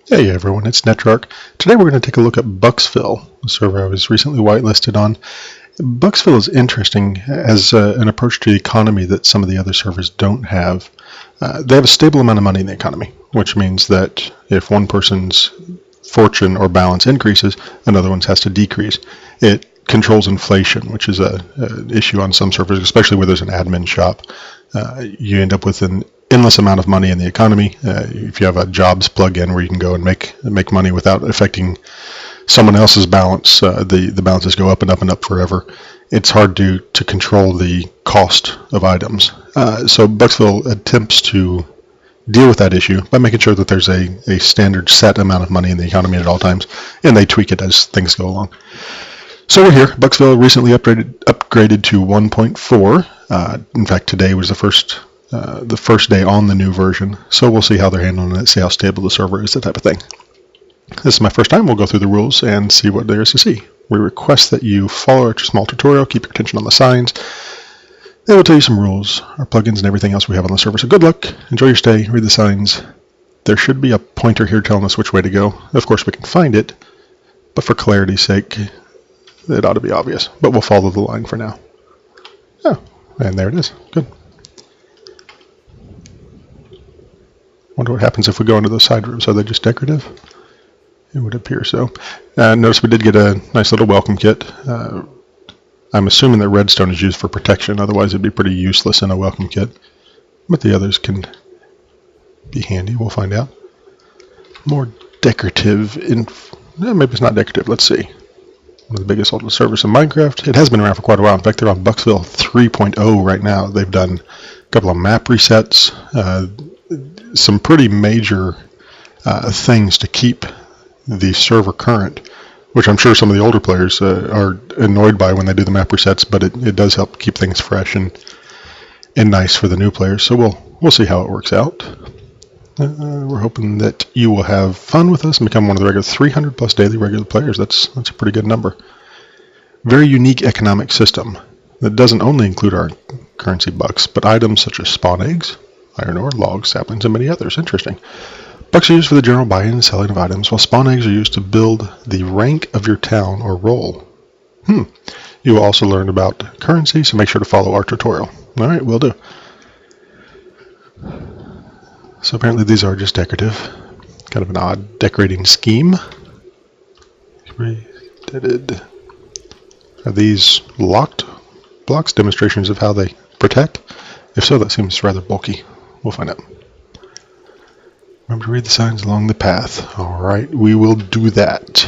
Hey everyone, it's Netrarch. Today we're going to take a look at Buxville, a server I was recently whitelisted on. Buxville is interesting as an approach to the economy that some of the other servers don't have. They have a stable amount of money in the economy, which means that if one person's fortune or balance increases, another one's has to decrease. It controls inflation, which is an issue on some servers, especially where there's an admin shop. You end up with an endless amount of money in the economy. If you have a jobs plug-in where you can go and make money without affecting someone else's balance, the balances go up and up and up forever. It's hard to control the cost of items. So Buxville attempts to deal with that issue by making sure that there's a standard set amount of money in the economy at all times, and they tweak it as things go along. So we're here. Buxville recently upgraded to 1.4. In fact, today was the first day on the new version, so we'll see how they're handling it, see how stable the server is, that type of thing. This is my first time. We'll go through the rules and see what there is to see. We request that you follow our small tutorial, keep your attention on the signs. They will tell you some rules, our plugins, and everything else we have on the server. So good luck, enjoy your stay, read the signs. There should be a pointer here telling us which way to go. Of course, we can find it, but for clarity's sake, it ought to be obvious. But we'll follow the line for now. Oh, and there it is. Good. Wonder what happens if we go into those side rooms. Are they just decorative? It would appear so. Notice we did get a nice little welcome kit. I'm assuming that redstone is used for protection, otherwise it'd be pretty useless in a welcome kit. But the others can be handy, we'll find out. More decorative, maybe it's not decorative, let's see. One of the biggest oldest servers in Minecraft. It has been around for quite a while. In fact, they're on Buxville 3.0 right now. They've done a couple of map resets, some pretty major things to keep the server current, which I'm sure some of the older players are annoyed by when they do the map resets, but it does help keep things fresh and nice for the new players. So we'll see how it works out. We're hoping that you will have fun with us and become one of the regular 300 plus daily regular players. That's a pretty good number. Very unique economic system that doesn't only include our currency bucks, but items such as spawn eggs, iron ore, logs, saplings, and many others. Interesting. Bucks are used for the general buying and selling of items, while spawn eggs are used to build the rank of your town or role. You will also learn about currency, so make sure to follow our tutorial. Alright, will do. So apparently these are just decorative. Kind of an odd decorating scheme. Are these locked blocks, demonstrations of how they protect? If so, that seems rather bulky. We'll find out. Remember to read the signs along the path. Alright, we will do that.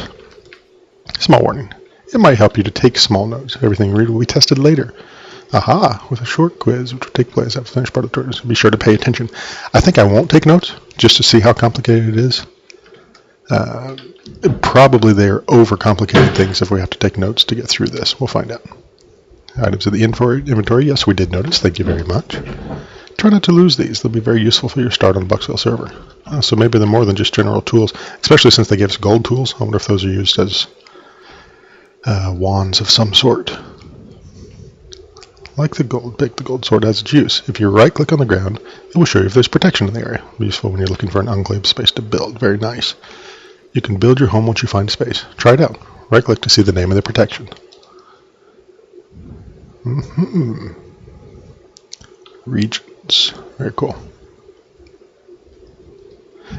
Small warning. It might help you to take small notes. Everything you read will be tested later. Aha! With a short quiz which will take place after the finished part of the tutorial. So be sure to pay attention. I think I won't take notes, just to see how complicated it is. Probably they are overcomplicated things if we have to take notes to get through this. We'll find out. Items in the inventory. Yes, we did notice. Thank you very much. Try not to lose these. They'll be very useful for your start on the Buxville server. So maybe they're more than just general tools, especially since they give us gold tools. I wonder if those are used as wands of some sort. Like the gold pick, the gold sword has its use. If you right-click on the ground, it will show you if there's protection in the area. It'll be useful when you're looking for an enclave space to build. Very nice. You can build your home once you find space. Try it out. Right-click to see the name of the protection. Regions. Very cool.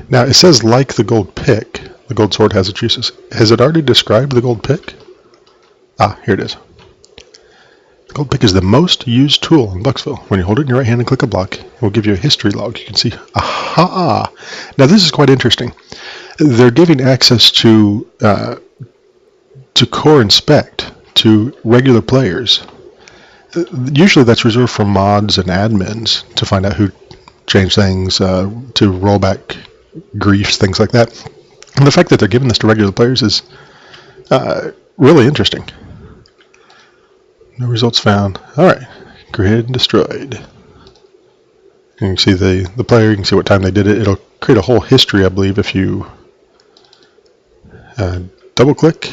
Now it says like the gold pick, the gold sword has its uses. Has it already described the gold pick? Ah, here it is. The gold pick is the most used tool in Buxville. When you hold it in your right hand and click a block, it will give you a history log. You can see, aha! Now this is quite interesting. They're giving access to core inspect to regular players. Usually that's reserved for mods and admins to find out who changed things, to roll back griefs, things like that. And the fact that they're giving this to regular players is really interesting. No results found. Alright, grid destroyed. You can see the player, you can see what time they did it. It'll create a whole history, I believe, if you double click.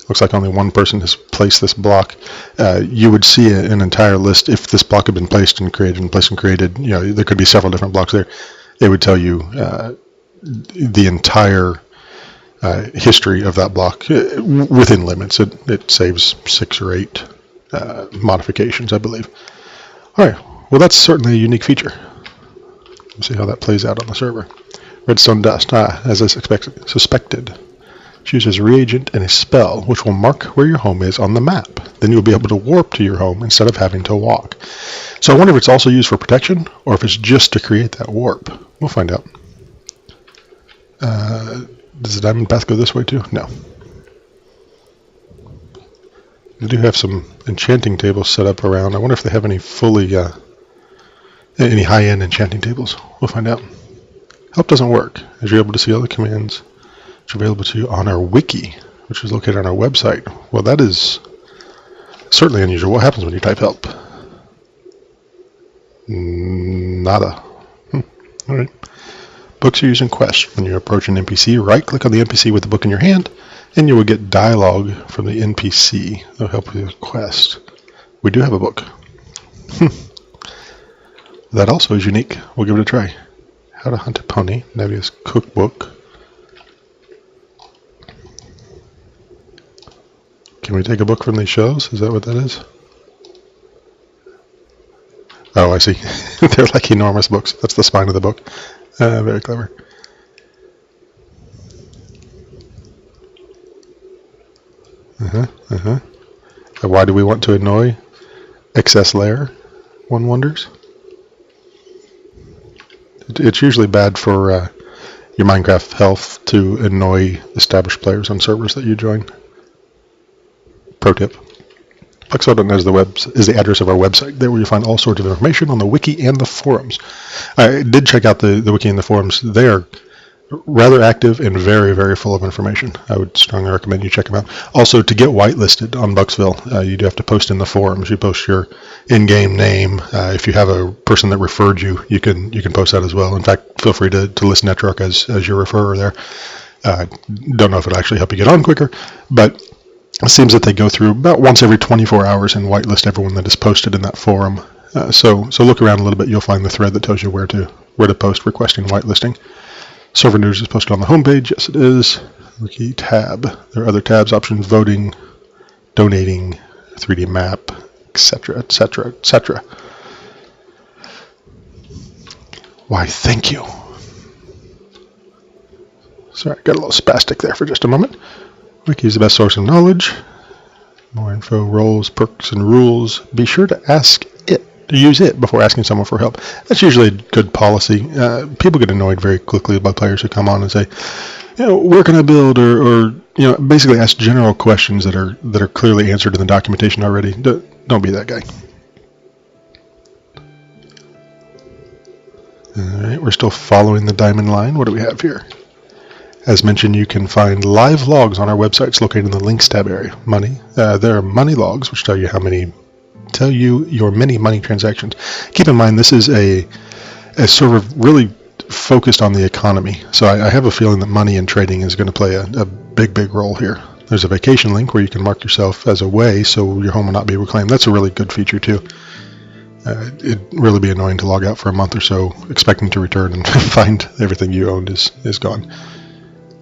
Looks like only one person has placed this block. You would see an entire list if this block had been placed and created, you know, there could be several different blocks there. It would tell you the entire history of that block within limits. It saves 6 or 8 modifications, I believe. All right, well, that's certainly a unique feature. Let's see how that plays out on the server. Redstone dust, as I suspected. Choose as a reagent and a spell, which will mark where your home is on the map. Then you'll be able to warp to your home instead of having to walk. So I wonder if it's also used for protection, or if it's just to create that warp. We'll find out. Does the diamond path go this way too? No. They do have some enchanting tables set up around. I wonder if they have any any high-end enchanting tables. We'll find out. Help doesn't work, as you're able to see all the commands which are available to you on our wiki, which is located on our website. Well, that is certainly unusual. What happens when you type help? Nada. All right. Books are used in quests. When you approach an NPC, right-click on the NPC with the book in your hand, and you will get dialogue from the NPC. That'll help with the quest. We do have a book. That also is unique. We'll give it a try. How to Hunt a Pony, Nevia's Cookbook. Can we take a book from these shelves? Is that what that is? Oh, I see. They're like enormous books. That's the spine of the book. Very clever. Why do we want to annoy excess layer? One wonders. It's usually bad for your Minecraft health to annoy established players on servers that you join. Pro tip. Buxville.net is the address of our website. There where you find all sorts of information on the wiki and the forums. I did check out the wiki and the forums. They are rather active and very, very full of information. I would strongly recommend you check them out. Also, to get whitelisted on Buxville, you do have to post in the forums. You post your in-game name. If you have a person that referred you, you can post that as well. In fact, feel free to list Netrock as your referrer there. Don't know if it'll actually help you get on quicker, but it seems that they go through about once every 24 hours and whitelist everyone that is posted in that forum. So look around a little bit. You'll find the thread that tells you where to post requesting whitelisting. Server news is posted on the homepage. Yes, it is. Wiki tab. There are other tabs, options, voting, donating, 3D map, etc., etc., etc. Why, thank you. Sorry, got a little spastic there for just a moment. Wiki is the best source of knowledge. More info, roles, perks, and rules. Be sure to use it before asking someone for help. That's usually a good policy. People get annoyed very quickly by players who come on and say, where can I build, or basically ask general questions that are clearly answered in the documentation already. Don't be that guy. All right, we're still following the diamond line. What do we have here? As mentioned, you can find live logs on our website. It's located in the links tab area. Money. There are money logs, which tell you your many money transactions. Keep in mind, this is a server really focused on the economy. So I have a feeling that money and trading is going to play a big role here. There's a vacation link where you can mark yourself as away, so your home will not be reclaimed. That's a really good feature too. It'd really be annoying to log out for a month or so, expecting to return and find everything you owned is gone.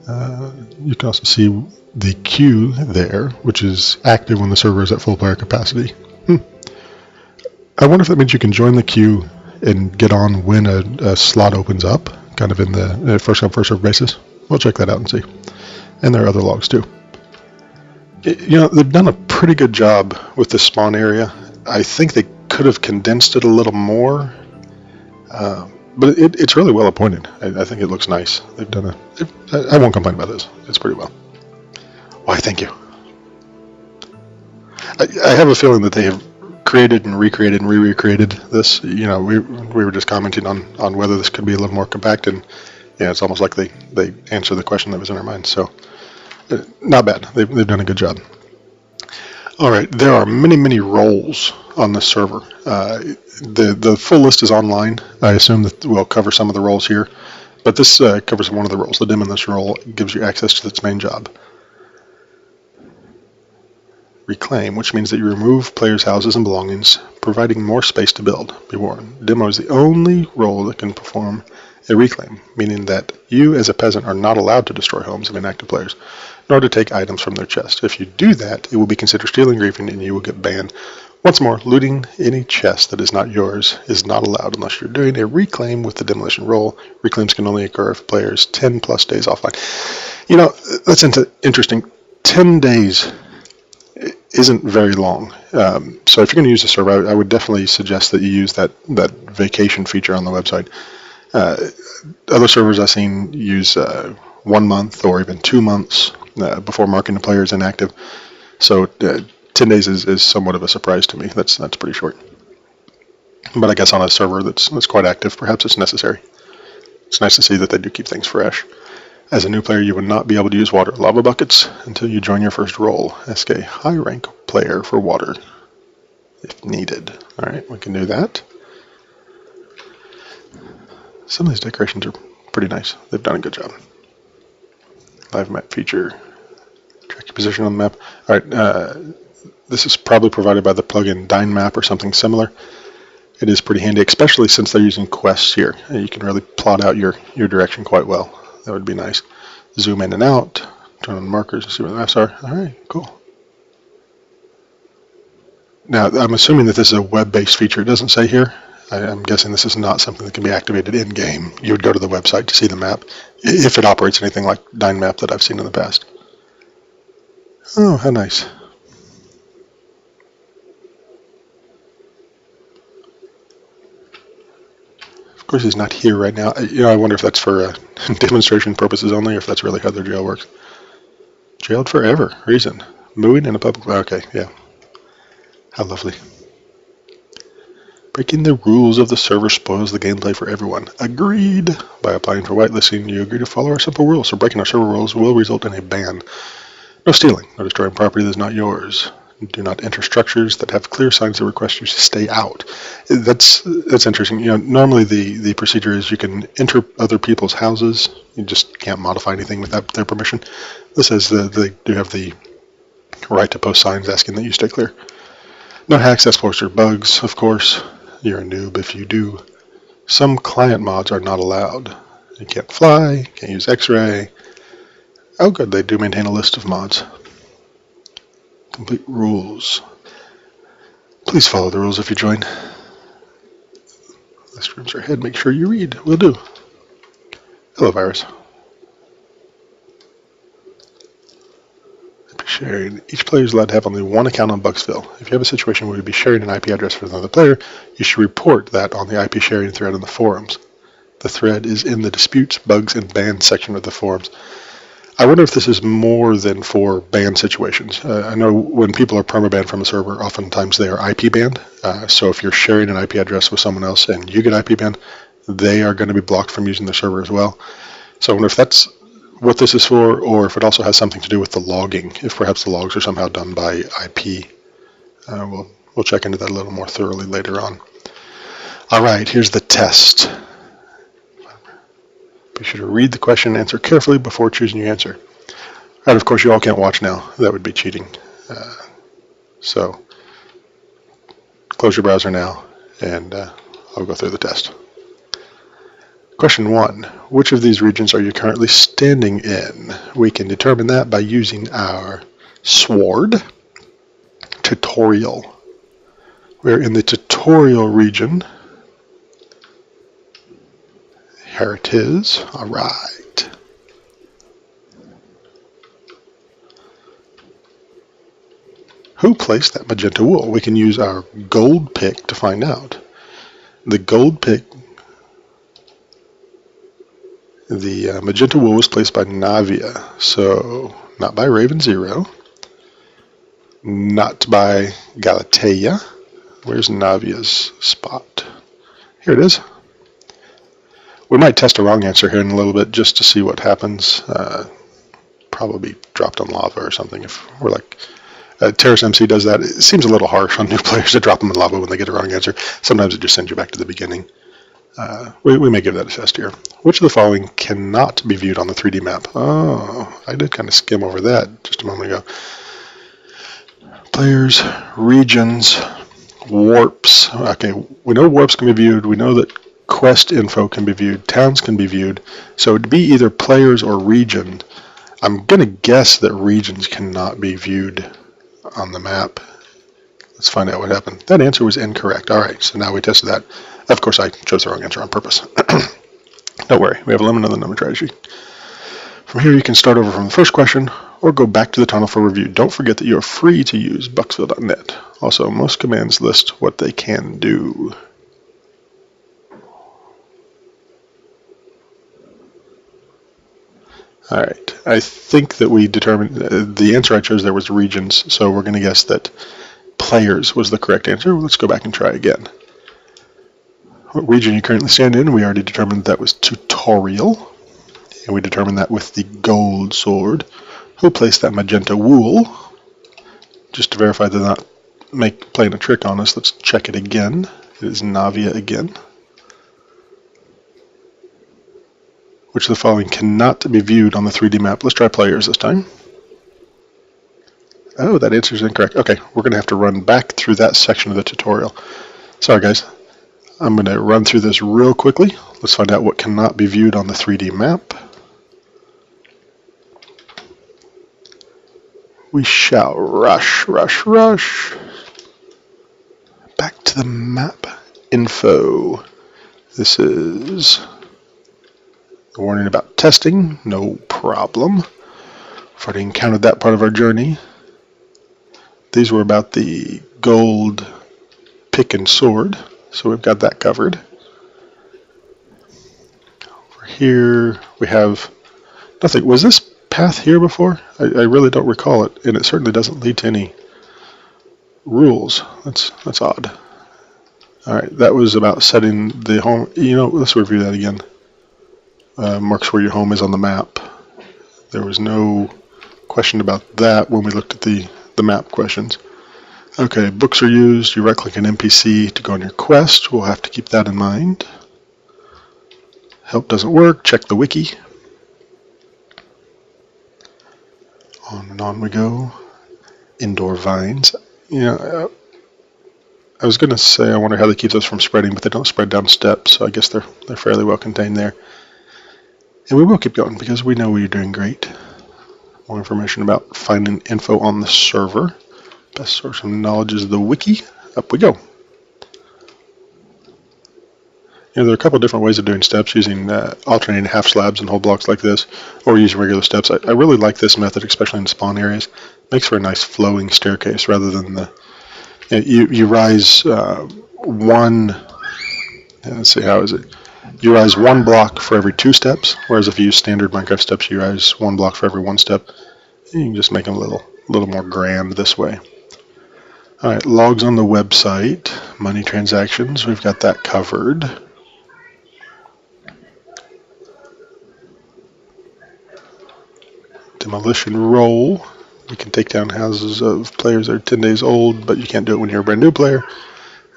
You can also see the queue there, which is active when the server is at full player capacity. I wonder if that means you can join the queue and get on when a slot opens up, kind of in the first come first serve basis. We'll check that out and see. And there are other logs too. They've done a pretty good job with the spawn area. I think they could have condensed it a little more, but it's really well appointed. I think it looks nice. They've done I won't complain about this. It's pretty well. Why, thank you. I have a feeling that they have created and recreated and re-recreated this. We were just commenting on whether this could be a little more compact, and it's almost like they answer the question that was in our minds. So not bad. They've done a good job. All right, there are many roles on this server. The full list is online. I assume that we'll cover some of the roles here, but this covers one of the roles. The dim in this role gives you access to its main job. Reclaim, which means that you remove players' houses and belongings, providing more space to build. Be warned, Demo is the only role that can perform a reclaim, meaning that you as a peasant are not allowed to destroy homes of inactive players, nor to take items from their chest. If you do that, it will be considered stealing, grieving, and you will get banned. Once more, looting any chest that is not yours is not allowed unless you're doing a reclaim with the demolition roll. Reclaims can only occur if players 10 plus days offline. You know, that's interesting. 10 days isn't very long. So if you're going to use a server, I would definitely suggest that you use that vacation feature on the website. Other servers I've seen use 1 month or even 2 months before marking the player as inactive. So 10 days is somewhat of a surprise to me. That's pretty short. But I guess on a server that's quite active, perhaps it's necessary. It's nice to see that they do keep things fresh. As a new player, you would not be able to use water lava buckets until you join your first role. Ask a high rank player for water if needed. All right, we can do that. Some of these decorations are pretty nice. They've done a good job. Live map feature. Track your position on the map. All right, this is probably provided by the plugin Dynmap or something similar. It is pretty handy, especially since they're using quests here. You can really plot out your direction quite well. That would be nice. Zoom in and out, turn on markers and see where the maps are. All right, cool. Now, I'm assuming that this is a web-based feature. It doesn't say here. I'm guessing this is not something that can be activated in-game. You would go to the website to see the map, if it operates anything like Dynmap that I've seen in the past. Oh, how nice. Of course, he's not here right now. You know, I wonder if that's for demonstration purposes only, or if that's really how their jail works. Jailed forever. Reason. Mooing in a public... Okay, yeah. How lovely. Breaking the rules of the server spoils the gameplay for everyone. Agreed. By applying for whitelisting, you agree to follow our simple rules, so breaking our server rules will result in a ban. No stealing. No destroying property that is not yours. Do not enter structures that have clear signs that request you to stay out. That's interesting. You know, normally the procedure is you can enter other people's houses. You just can't modify anything without their permission. This says that they do have the right to post signs asking that you stay clear. No hacks, exploits, or bugs, of course. You're a noob if you do. Some client mods are not allowed. You can't fly, can't use X-ray. Oh good, they do maintain a list of mods. Complete rules. Please follow the rules if you join. List rooms are ahead. Make sure you read. Will do. Hello, virus. IP sharing. Each player is allowed to have only one account on Buxville. If you have a situation where you'd be sharing an IP address with another player, you should report that on the IP sharing thread in the forums. The thread is in the disputes, bugs, and bans section of the forums. I wonder if this is more than for ban situations. I know when people are permabanned from a server, oftentimes they are IP banned. So if you're sharing an IP address with someone else and you get IP banned, they are going to be blocked from using the server as well. So I wonder if that's what this is for, or if it also has something to do with the logging, if perhaps the logs are somehow done by IP. We'll check into that a little more thoroughly later on. All right, here's the test. Be sure to read the question and answer carefully before choosing your answer. And of course, you all can't watch now. That would be cheating. So close your browser now, and I'll go through the test. Question 1. Which of these regions are you currently standing in? We can determine that by using our sword tutorial. We're in the tutorial region. Here it is. All right. Who placed that magenta wool? We can use our gold pick to find out. The gold pick, the magenta wool was placed by Navia, so not by Raven Zero, not by Galatea. Where's Navia's spot? Here it is. We might test a wrong answer here in a little bit just to see what happens. Probably dropped on lava or something. If we're like, Terrace MC does that. It seems a little harsh on new players to drop them in lava when they get a wrong answer. Sometimes it just sends you back to the beginning. We may give that a test here. Which of the following cannot be viewed on the 3D map? Oh, I did kind of skim over that just a moment ago. Players, regions, warps. Okay, we know warps can be viewed. We know that quest info can be viewed, towns can be viewed, so it'd be either players or region. I'm going to guess that regions cannot be viewed on the map. Let's find out what happened. That answer was incorrect. Alright, so now we tested that. Of course, I chose the wrong answer on purpose. Don't worry, we have a limit on the number strategy. From here, you can start over from the first question, or go back to the tunnel for review. Don't forget that you are free to use Buxville.net. Also, most commands list what they can do. Alright, I think that we determined, the answer I chose there was regions, so we're going to guess that players was the correct answer. Let's go back and try again. What region you currently stand in, we already determined that was tutorial. And we determined that with the gold sword. Who placed that magenta wool? Just to verify they're not playing a trick on us, let's check it again. It is Navia again. Which of the following cannot be viewed on the 3D map? Let's try players this time. Oh, that answer is incorrect. Okay, we're going to have to run back through that section of the tutorial. Sorry guys, I'm going to run through this real quickly. Let's find out what cannot be viewed on the 3D map. We shall rush. Back to the map info. This is a warning about testing. No problem. We've already encountered that part of our journey. These were about the gold pick and sword, so we've got that covered. Over here we have nothing. Was this path here before? I really don't recall it, and it certainly doesn't lead to any rules. That's odd. Alright, that was about setting the home. You know, let's review that again. Marks where your home is on the map. There was no question about that when we looked at the map questions. Okay, books are used. You right click an NPC to go on your quest. We'll have to keep that in mind. Help doesn't work. Check the wiki. On and on we go. Indoor vines. You know, I was going to say I wonder how they keep those from spreading, but they don't spread down steps, so I guess they're fairly well contained there. And we will keep going because we know you're doing great. More information about finding info on the server. Best source of knowledge is the wiki. Up we go. You know, there are a couple of different ways of doing steps, using alternating half slabs and whole blocks like this, or using regular steps. I really like this method, especially in spawn areas. It makes for a nice flowing staircase rather than the... You rise one... Let's see, how is it? You rise one block for every 2 steps, whereas if you use standard Minecraft steps, you rise 1 block for every 1 step. You can just make them a little more grand this way. Alright, logs on the website, money transactions, we've got that covered. Demolition roll. You can take down houses of players that are 10 days old, but you can't do it when you're a brand new player.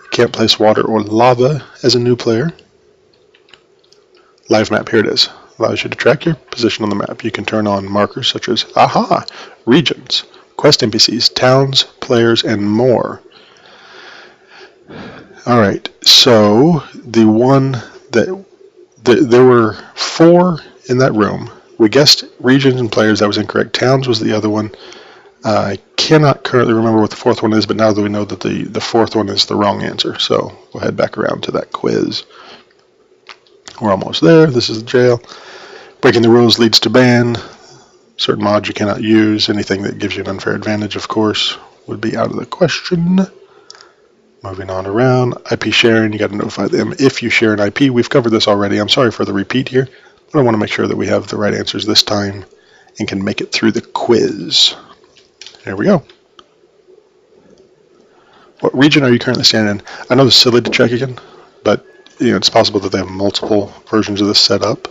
You can't place water or lava as a new player. Live map, here it is. Allows you to track your position on the map. You can turn on markers such as, regions, quest NPCs, towns, players, and more. Alright, so the one that, there were 4 in that room. We guessed regions and players, that was incorrect. Towns was the other one. I cannot currently remember what the 4th one is, but now that we know that the 4th one is the wrong answer, so we'll head back around to that quiz. We're almost there. This is the jail. Breaking the rules leads to ban. Certain mods you cannot use. Anything that gives you an unfair advantage, of course, would be out of the question. Moving on around. IP sharing, you got to notify them if you share an IP. We've covered this already. I'm sorry for the repeat here, but I want to make sure that we have the right answers this time and can make it through the quiz. There we go. What region are you currently standing in? I know it's silly to check again, but you know, it's possible that they have multiple versions of this set up.